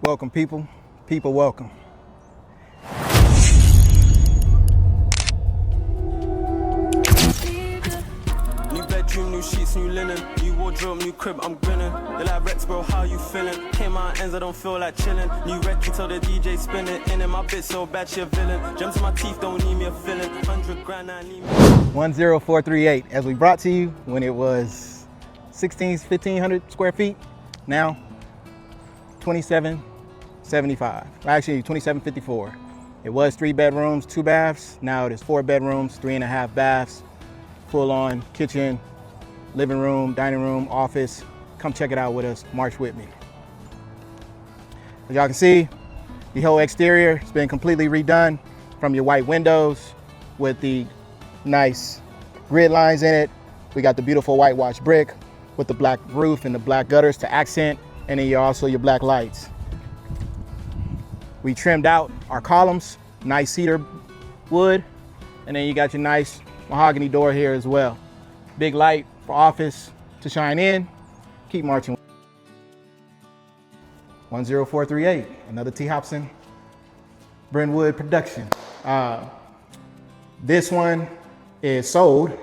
Welcome, people. People, welcome. New bedroom, new sheets, new linen. New wardrobe, new crib, I'm grinning. You're like Rex, bro, how you feeling? Came out ends, I don't feel like chilling. New record till the DJ spinning. In my bit so bad, she a villain. Gems in my teeth, don't need me a filling. 100 grand, I need me. 10438, as we brought to you when it was 1,500 square feet. Now, 2775. Actually, 2754. It was 3 bedrooms, 2 baths. Now it is 4 bedrooms, 3.5 baths. Full-on kitchen, living room, dining room, office. Come check it out with us. March with me. As y'all can see, the whole exterior has been completely redone, from your white windows with the nice grid lines in it. We got the beautiful whitewash brick with the black roof and the black gutters to accent, and then also your black lights. We trimmed out our columns, nice cedar wood, and then you got your nice mahogany door here as well. Big light for office to shine in. Keep marching. 10438, another T. Hobson Brinwood production. This one is sold.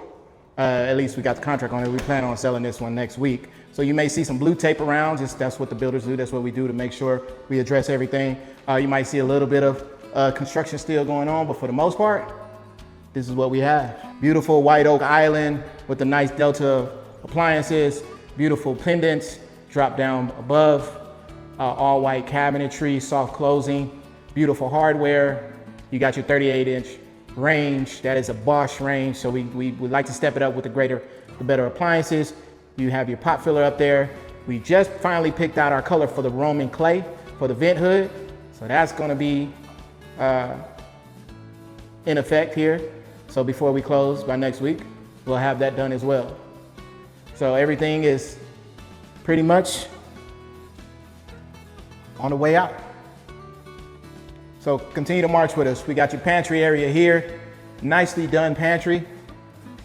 At least we got the contract on it. We plan on selling this one next week. So you may see some blue tape around. That's what the builders do. That's what we do to make sure we address everything. You might see a little bit of construction still going on, but for the most part, this is what we have. Beautiful white oak island with the nice Delta appliances, beautiful pendants drop down above, all white cabinetry, soft closing, beautiful hardware. You got your 38-inch range. That is a Bosch range, so we would like to step it up with the better appliances. You have your pot filler up there. We just finally picked out our color for the Roman clay for the vent hood, so that's gonna be in effect here. So before we close by next week, we'll have that done as well. So everything is pretty much on the way out. So continue to march with us. We got your pantry area here. Nicely done pantry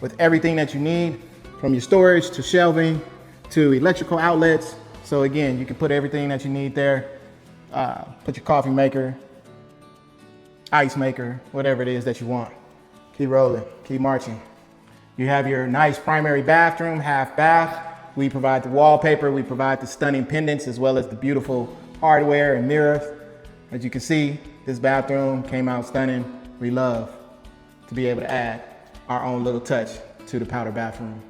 with everything that you need, from your storage to shelving to electrical outlets. So again, you can put everything that you need there. Put your coffee maker, ice maker, whatever it is that you want. Keep rolling, keep marching. You have your nice primary bathroom, half bath. We provide the wallpaper, we provide the stunning pendants, as well as the beautiful hardware and mirrors. As you can see, this bathroom came out stunning. We love to be able to add our own little touch to the powder bathroom.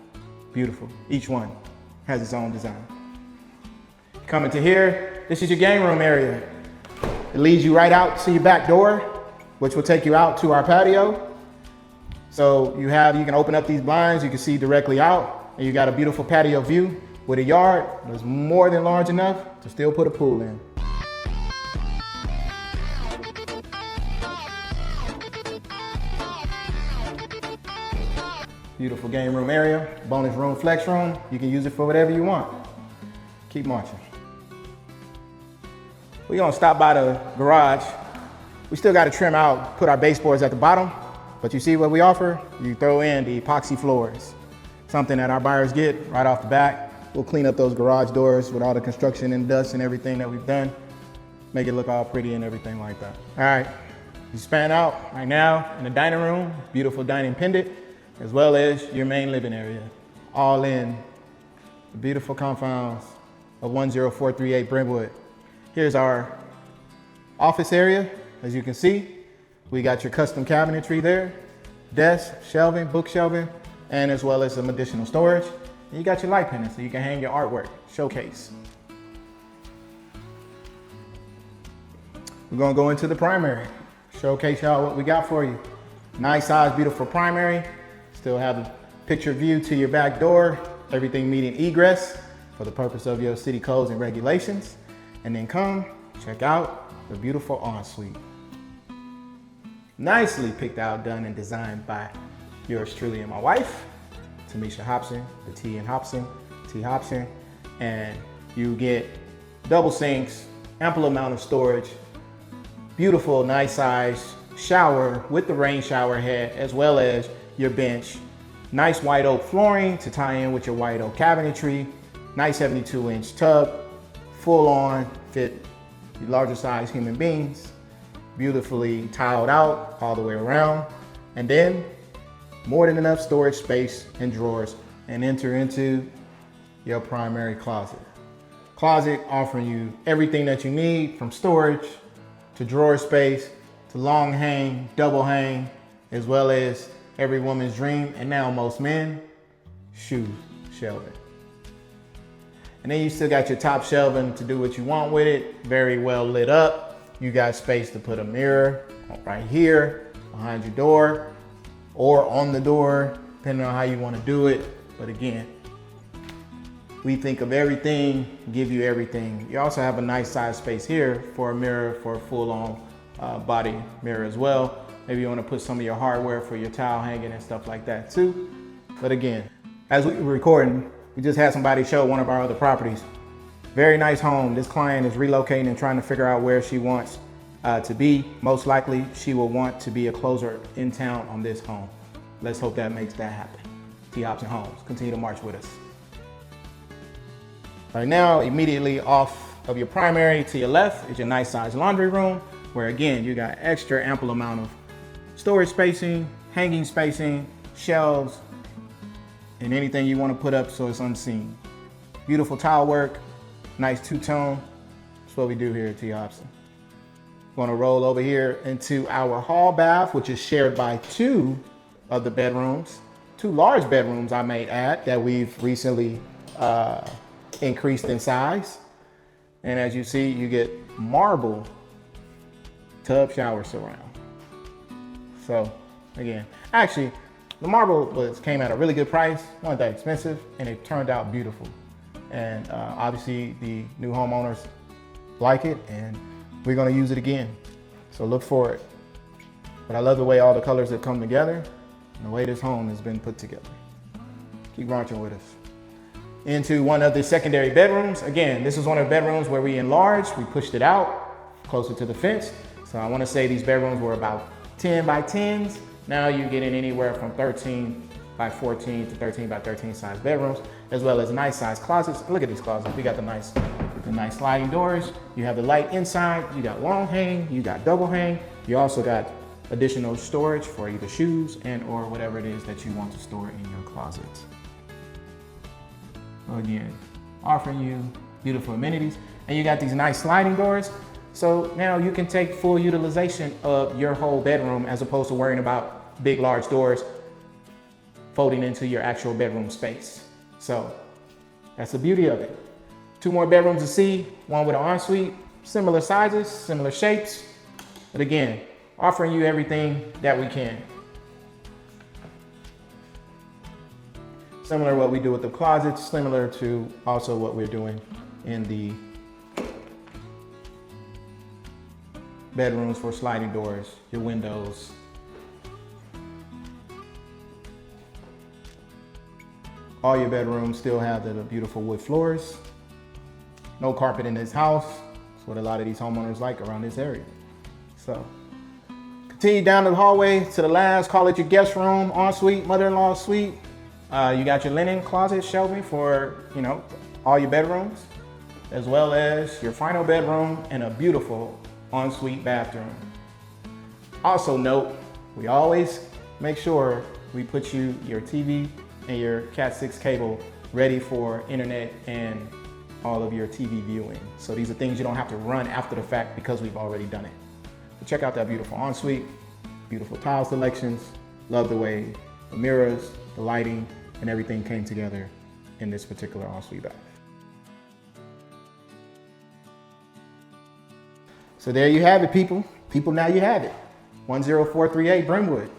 Beautiful. Each one has its own design. Coming to here, this is your game room area. It leads you right out to your back door, which will take you out to our patio. So you can open up these blinds, you can see directly out, and you got a beautiful patio view with a yard that's more than large enough to still put a pool in. Beautiful game room area, bonus room, flex room. You can use it for whatever you want. Keep marching. We're gonna stop by the garage. We still gotta trim out, put our baseboards at the bottom, but you see what we offer? You throw in the epoxy floors. Something that our buyers get right off the bat. We'll clean up those garage doors with all the construction and dust and everything that we've done. Make it look all pretty and everything like that. All right, you span out right now in the dining room, beautiful dining pendant, as well as your main living area. All in the beautiful confines of 10438 Brinwood. Here's our office area. As you can see, we got your custom cabinetry there, desk, shelving, book shelving, and as well as some additional storage. And you got your light pendants so you can hang your artwork, showcase. We're gonna go into the primary, showcase y'all what we got for you. Nice size, beautiful primary. Still have a picture view to your back door, everything meeting egress for the purpose of your city codes and regulations. And then come check out the beautiful ensuite. Nicely picked out, done, and designed by yours truly and my wife, Tamisha Hobson, the T in Hobson, T Hobson. And you get double sinks, ample amount of storage, beautiful, nice size shower with the rain shower head, as well as your bench. Nice white oak flooring to tie in with your white oak cabinetry. Nice 72-inch tub, full on fit larger size human beings, beautifully tiled out all the way around, and then more than enough storage space and drawers, and enter into your primary closet. Closet offering you everything that you need, from storage to drawer space to long hang, double hang, as well as every woman's dream, and now most men, shoe shelving. And then you still got your top shelving to do what you want with it, very well lit up. You got space to put a mirror right here behind your door or on the door, depending on how you want to do it. But again, we think of everything, give you everything. You also have a nice size space here for a mirror, for a full-on body mirror as well. Maybe you want to put some of your hardware for your towel hanging and stuff like that too. But again, as we were recording, we just had somebody show one of our other properties. Very nice home. This client is relocating and trying to figure out where she wants to be. Most likely, she will want to be a closer in town on this home. Let's hope that makes that happen. T. Hobson Homes, continue to march with us. Right now, immediately off of your primary to your left is your nice size laundry room, where again, you got extra ample amount of storage spacing, hanging spacing, shelves, and anything you want to put up so it's unseen. Beautiful tile work, nice two-tone. That's what we do here at T. Hobson. We're going to roll over here into our hall bath, which is shared by two of the bedrooms, two large bedrooms, I may add, that we've recently increased in size. And as you see, you get marble tub shower surround. So again, actually, the marble came at a really good price, wasn't that expensive, and it turned out beautiful. And obviously the new homeowners like it, and we're gonna use it again. So look for it. But I love the way all the colors have come together and the way this home has been put together. Keep marching with us. Into one of the secondary bedrooms. Again, this is one of the bedrooms where we enlarged, we pushed it out closer to the fence. So I wanna say these bedrooms were about 10 by 10s. Now you're getting anywhere from 13 by 14 to 13 by 13 size bedrooms, as well as nice size closets. Look at these closets. We got the nice sliding doors. You have the light inside. You got long hang. You got double hang. You also got additional storage for either shoes and or whatever it is that you want to store in your closets. Again, offering you beautiful amenities. And you got these nice sliding doors. So now you can take full utilization of your whole bedroom as opposed to worrying about big, large doors folding into your actual bedroom space. So that's the beauty of it. Two more bedrooms to see, one with an ensuite, similar sizes, similar shapes. But again, offering you everything that we can. Similar to what we do with the closets, similar to also what we're doing in the bedrooms for sliding doors, your windows. All your bedrooms still have the beautiful wood floors. No carpet in this house. That's what a lot of these homeowners like around this area. So continue down the hallway to the last, call it your guest room, ensuite, mother-in-law suite. You got your linen closet shelving for, all your bedrooms, as well as your final bedroom and a beautiful ensuite bathroom. Also note, we always make sure we put you your TV and your Cat 6 cable ready for internet and all of your TV viewing. So these are things you don't have to run after the fact because we've already done it. So check out that beautiful ensuite, beautiful tile selections. Love the way the mirrors, the lighting, and everything came together in this particular ensuite bath. So there you have it, people. Now you have it. 10438 Brinwood.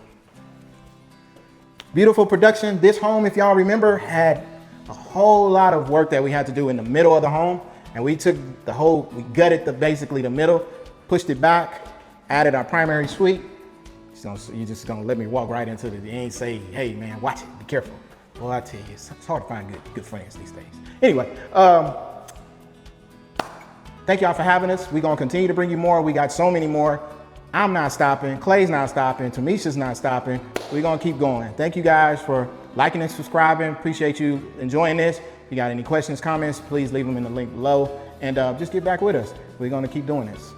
Beautiful production. This home, if y'all remember, had a whole lot of work that we had to do in the middle of the home. And we took we gutted basically the middle, pushed it back, added our primary suite. So you're just gonna let me walk right into it. You ain't say, hey man, watch it, be careful. Well, I tell you, it's hard to find good friends these days. Anyway, thank y'all for having us. We're gonna continue to bring you more. We got so many more. I'm not stopping, Clay's not stopping, Tamisha's not stopping. We're gonna keep going. Thank you guys for liking and subscribing. Appreciate you enjoying this. If you got any questions, comments, please leave them in the link below. and just get back with us. We're gonna keep doing this.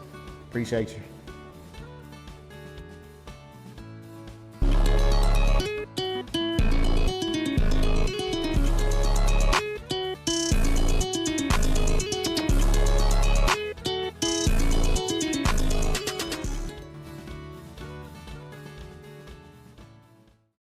Appreciate you.